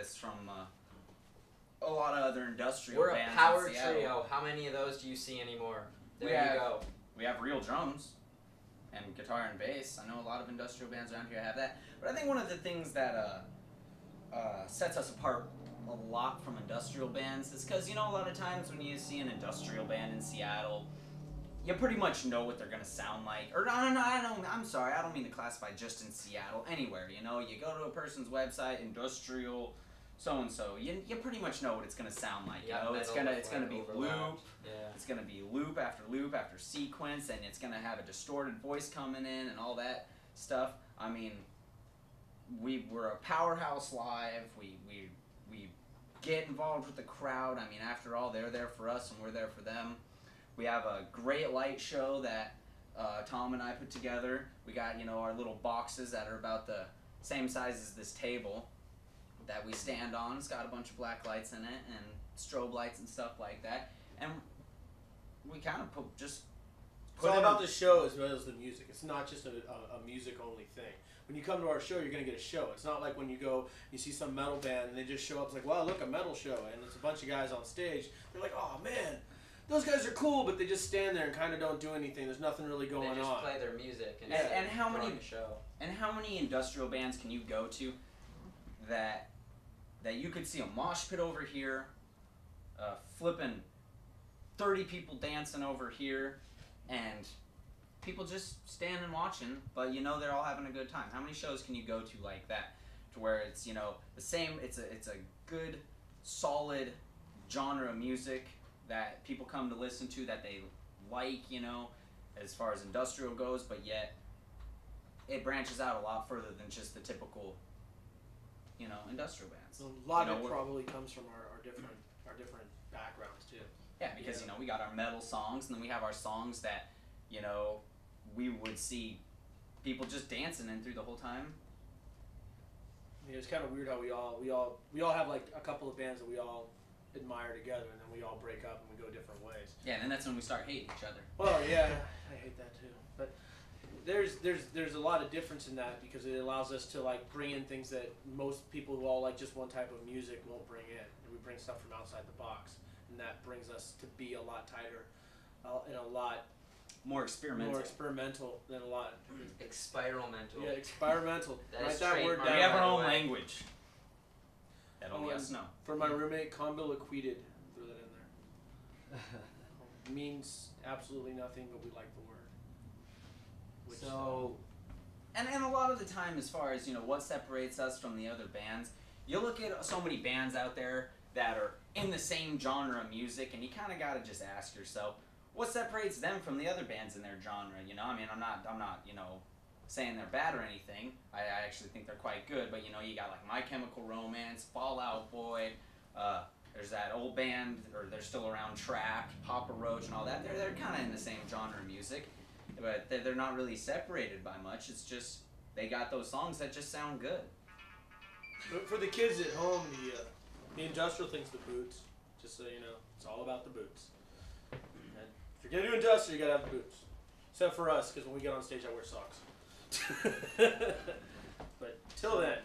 this from a lot of other industrial We're bands. We're a power in Seattle. trio. How many of those do you see anymore? There you go. We have real drums and guitar and bass. I know a lot of industrial bands around here have that. But I think one of the things that sets us apart a lot from industrial bands is because, a lot of times when you see an industrial band in Seattle, you pretty much know what they're going to sound like. Or, I'm sorry, I don't mean to classify just in Seattle. Anywhere, you go to a person's website, industrial so-and-so, you pretty much know what it's going to sound like. It's going to be loop. Yeah. It's going to be loop after sequence, and it's going to have a distorted voice coming in and all that stuff. I mean, we're a powerhouse live. We get involved with the crowd. I mean, after all, they're there for us and we're there for them. We have a great light show that Tom and I put together. We got, our little boxes that are about the same size as this table that we stand on. It's got a bunch of black lights in it and strobe lights and stuff like that. And we kind of put it's all about the show as well as the music. It's not just a music-only thing. When you come to our show, you're going to get a show. It's not like when you go, you see some metal band, and they just show up, it's like, wow, look, a metal show, and it's a bunch of guys on stage. They're like, oh, man, those guys are cool, but they just stand there and kind of don't do anything. There's nothing really going on. They just play their music and how many show. And how many industrial bands can you go to that you could see a mosh pit over here, flipping 30 people dancing over here, and people just standing watching, but they're all having a good time. How many shows can you go to like that, to where it's the same? It's a good, solid genre of music that people come to listen to, that they like, as far as industrial goes, but yet it branches out a lot further than just the typical, industrial bands. A lot of it probably comes from our different backgrounds too. Yeah, because we got our metal songs, and then we have our songs that we would see people just dancing in through the whole time. I mean, it's kind of weird how we all have like a couple of bands that we all admire together, and then we all break up and we go different ways. Yeah, and then that's when we start hating each other. Well, yeah, I hate that too. But there's a lot of difference in that, because it allows us to like bring in things that most people who all like just one type of music won't bring in, and we bring stuff from outside the box, and that brings us to be a lot tighter and a lot more experimental than a lot. Experimental. Yeah, experimental. Write that word down. We have our own language. That only us know. For my roommate, convoluted, throw that in there. Means absolutely nothing, but we like the word. And a lot of the time, as far as what separates us from the other bands, you look at so many bands out there that are in the same genre of music, and you kind of gotta just ask yourself, what separates them from the other bands in their genre? I mean, I'm not saying they're bad or anything. I actually think they're quite good, but you got like My Chemical Romance, Fall Out Boy, there's that old band, or they're still around, Trapped, Papa Roach and all that. They're kind of in the same genre of music, but they're not really separated by much. It's just they got those songs that just sound good. But for the kids at home, the industrial thing's the boots. Just so you know, it's all about the boots. If you're gonna do industrial, you gotta have the boots. Except for us, because when we get on stage, I wear socks. But till then.